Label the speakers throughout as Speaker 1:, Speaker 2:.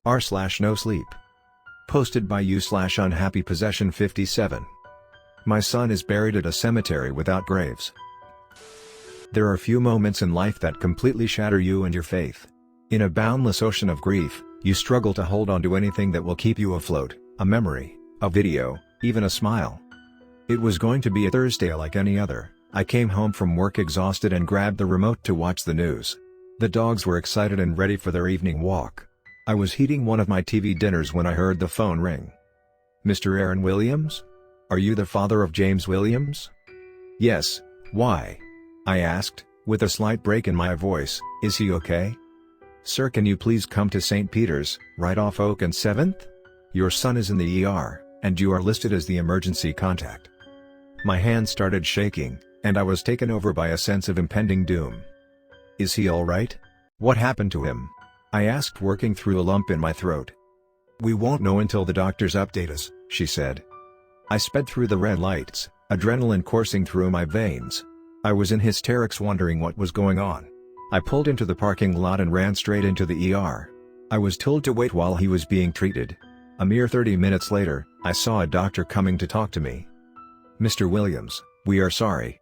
Speaker 1: r/NoSleep. Posted by u/unhappypossession57. My son is buried at a cemetery without graves. There are few moments in life that completely shatter you and your faith. In a boundless ocean of grief, you struggle to hold on to anything that will keep you afloat, a memory, a video, even a smile. It was going to be a Thursday like any other. I came home from work exhausted and grabbed the remote to watch the news. The dogs were excited and ready for their evening walk. I was heating one of my TV dinners when I heard the phone ring. "Mr. Aaron Williams? Are you the father of James Williams?" "Yes, why?" I asked, with a slight break in my voice. "Is he okay?" "Sir, can you please come to St. Peter's, right off Oak and 7th? Your son is in the ER, and you are listed as the emergency contact." My hand started shaking, and I was taken over by a sense of impending doom. "Is he alright? What happened to him?" I asked, working through a lump in my throat. "We won't know until the doctors update us," she said. I sped through the red lights, adrenaline coursing through my veins. I was in hysterics wondering what was going on. I pulled into the parking lot and ran straight into the ER. I was told to wait while he was being treated. A mere 30 minutes later, I saw a doctor coming to talk to me. "Mr. Williams, we are sorry."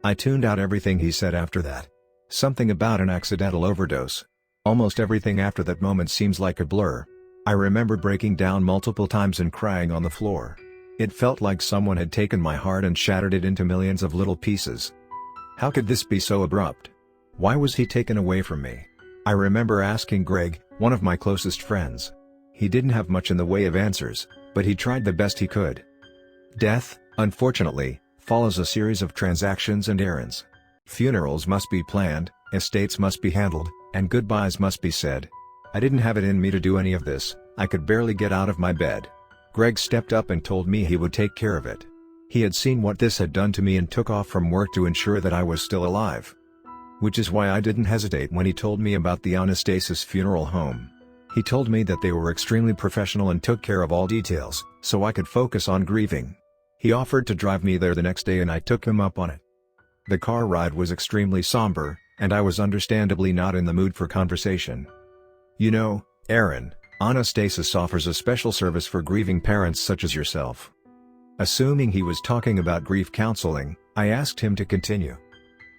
Speaker 1: I tuned out everything he said after that. Something about an accidental overdose. Almost everything after that moment seems like a blur. I remember breaking down multiple times and crying on the floor. It felt like someone had taken my heart and shattered it into millions of little pieces. How could this be so abrupt? Why was he taken away from me? I remember asking Greg, one of my closest friends. He didn't have much in the way of answers, but he tried the best he could. Death, unfortunately, follows a series of transactions and errands. Funerals must be planned, estates must be handled, and goodbyes must be said. I didn't have it in me to do any of this. I could barely get out of my bed. Greg stepped up and told me he would take care of it. He had seen what this had done to me and took off from work to ensure that I was still alive. Which is why I didn't hesitate when he told me about the Anastasis funeral home. He told me that they were extremely professional and took care of all details, so I could focus on grieving. He offered to drive me there the next day and I took him up on it. The car ride was extremely somber, and I was understandably not in the mood for conversation. "You know, Aaron, Anastasis offers a special service for grieving parents such as yourself." Assuming he was talking about grief counseling, I asked him to continue.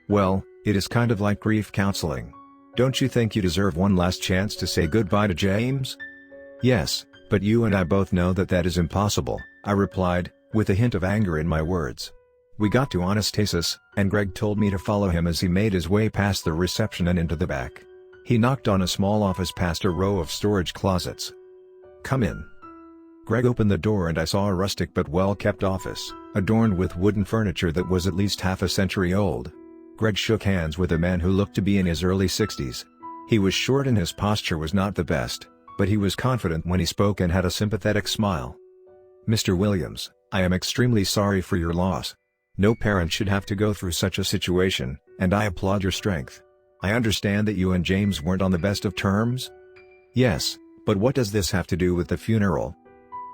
Speaker 1: "Well, it is kind of like grief counseling. Don't you think you deserve one last chance to say goodbye to James?" "Yes, but you and I both know that that is impossible," I replied, with a hint of anger in my words. We got to Anastasis, and Greg told me to follow him as he made his way past the reception and into the back. He knocked on a small office past a row of storage closets. "Come in." Greg opened the door and I saw a rustic but well-kept office, adorned with wooden furniture that was at least half a century old. Greg shook hands with a man who looked to be in his early 60s. He was short and his posture was not the best, but he was confident when he spoke and had a sympathetic smile. "Mr. Williams, I am extremely sorry for your loss. No parent should have to go through such a situation, and I applaud your strength. I understand that you and James weren't on the best of terms?" "Yes, but what does this have to do with the funeral?"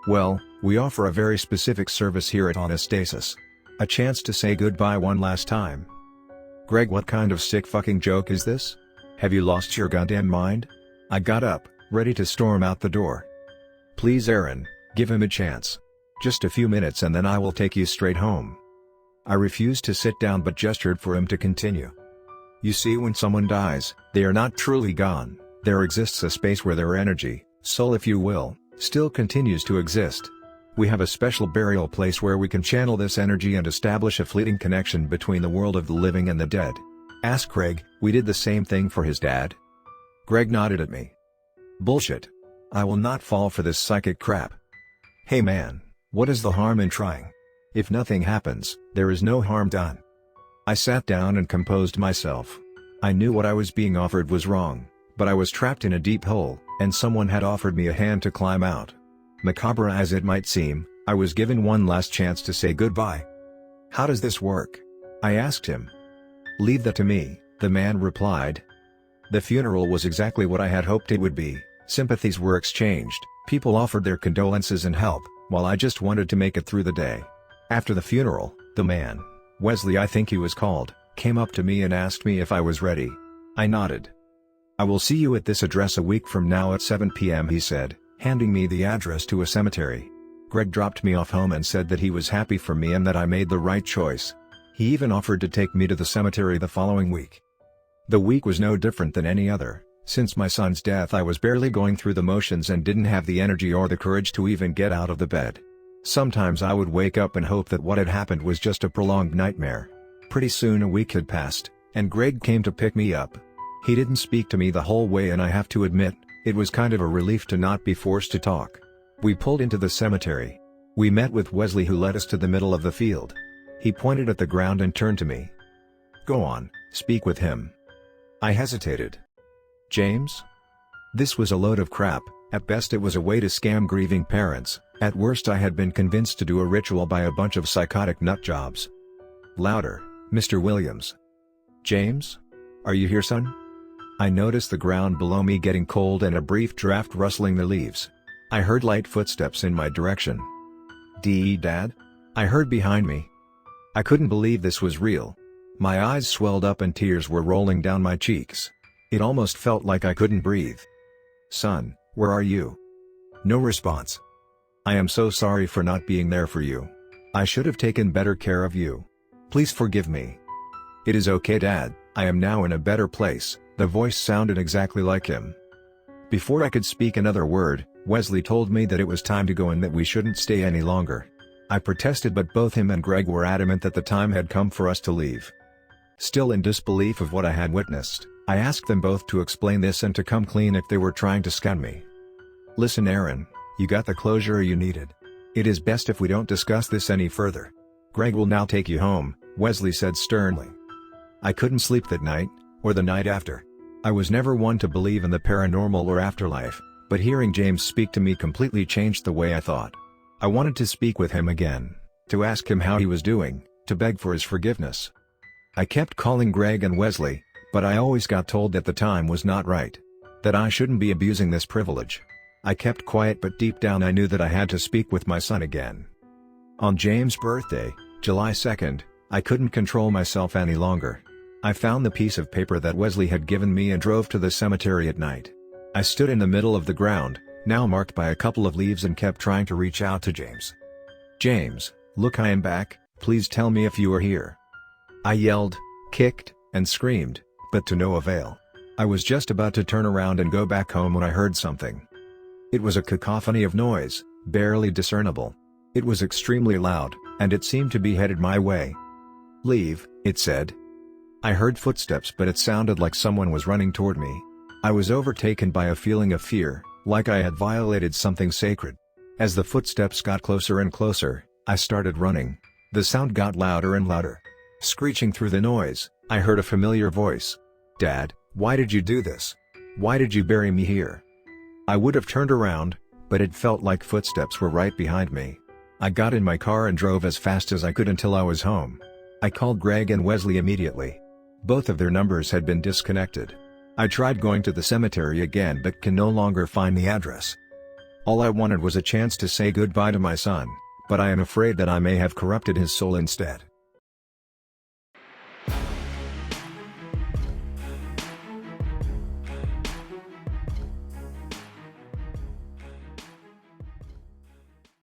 Speaker 1: "Well, we offer a very specific service here at Anastasis. A chance to say goodbye one last time." "Greg, what kind of sick fucking joke is this? Have you lost your goddamn mind?" I got up, ready to storm out the door. "Please Aaron, give him a chance. Just a few minutes and then I will take you straight home." I refused to sit down but gestured for him to continue. "You see, when someone dies, they are not truly gone. There exists a space where their energy, soul if you will, still continues to exist. We have a special burial place where we can channel this energy and establish a fleeting connection between the world of the living and the dead. Ask Greg, we did the same thing for his dad." Greg nodded at me. "Bullshit. I will not fall for this psychic crap." "Hey man, what is the harm in trying? If nothing happens, there is no harm done." I sat down and composed myself. I knew what I was being offered was wrong, but I was trapped in a deep hole, and someone had offered me a hand to climb out. Macabre as it might seem, I was given one last chance to say goodbye. "How does this work?" I asked him. "Leave that to me," the man replied. The funeral was exactly what I had hoped it would be. Sympathies were exchanged, people offered their condolences and help, while I just wanted to make it through the day. After the funeral, the man, Wesley I think he was called, came up to me and asked me if I was ready. I nodded. "I will see you at this address a week from now at 7 p.m. he said, handing me the address to a cemetery. Greg dropped me off home and said that he was happy for me and that I made the right choice. He even offered to take me to the cemetery the following week. The week was no different than any other. Since my son's death I was barely going through the motions and didn't have the energy or the courage to even get out of the bed. Sometimes I would wake up and hope that what had happened was just a prolonged nightmare. Pretty soon a week had passed, and Greg came to pick me up. He didn't speak to me the whole way and I have to admit, it was kind of a relief to not be forced to talk. We pulled into the cemetery. We met with Wesley who led us to the middle of the field. He pointed at the ground and turned to me. "Go on, speak with him." I hesitated. "James?" This was a load of crap. At best it was a way to scam grieving parents, at worst I had been convinced to do a ritual by a bunch of psychotic nutjobs. "Louder, Mr. Williams." "James? Are you here, son?" I noticed the ground below me getting cold and a brief draft rustling the leaves. I heard light footsteps in my direction. "Dad?" I heard behind me. I couldn't believe this was real. My eyes swelled up and tears were rolling down my cheeks. It almost felt like I couldn't breathe. "Son, where are you?" No response. "I am so sorry for not being there for you. I should have taken better care of you. Please forgive me." "It is okay, Dad, I am now in a better place." The voice sounded exactly like him. Before I could speak another word, Wesley told me that it was time to go and that we shouldn't stay any longer. I protested but both him and Greg were adamant that the time had come for us to leave. Still in disbelief of what I had witnessed, I asked them both to explain this and to come clean if they were trying to scam me. "Listen Aaron, you got the closure you needed. It is best if we don't discuss this any further. Greg will now take you home," Wesley said sternly. I couldn't sleep that night, or the night after. I was never one to believe in the paranormal or afterlife, but hearing James speak to me completely changed the way I thought. I wanted to speak with him again, to ask him how he was doing, to beg for his forgiveness. I kept calling Greg and Wesley, but I always got told that the time was not right. That I shouldn't be abusing this privilege. I kept quiet but deep down I knew that I had to speak with my son again. On James' birthday, July 2nd, I couldn't control myself any longer. I found the piece of paper that Wesley had given me and drove to the cemetery at night. I stood in the middle of the ground, now marked by a couple of leaves, and kept trying to reach out to James. "James, look, I am back, please tell me if you are here." I yelled, kicked, and screamed, but to no avail. I was just about to turn around and go back home when I heard something. It was a cacophony of noise, barely discernible. It was extremely loud, and it seemed to be headed my way. "Leave," it said. I heard footsteps but it sounded like someone was running toward me. I was overtaken by a feeling of fear, like I had violated something sacred. As the footsteps got closer and closer, I started running. The sound got louder and louder. Screeching through the noise, I heard a familiar voice. "Dad, why did you do this? Why did you bury me here?" I would have turned around, but it felt like footsteps were right behind me. I got in my car and drove as fast as I could until I was home. I called Greg and Wesley immediately. Both of their numbers had been disconnected. I tried going to the cemetery again but can no longer find the address. All I wanted was a chance to say goodbye to my son, but I am afraid that I may have corrupted his soul instead.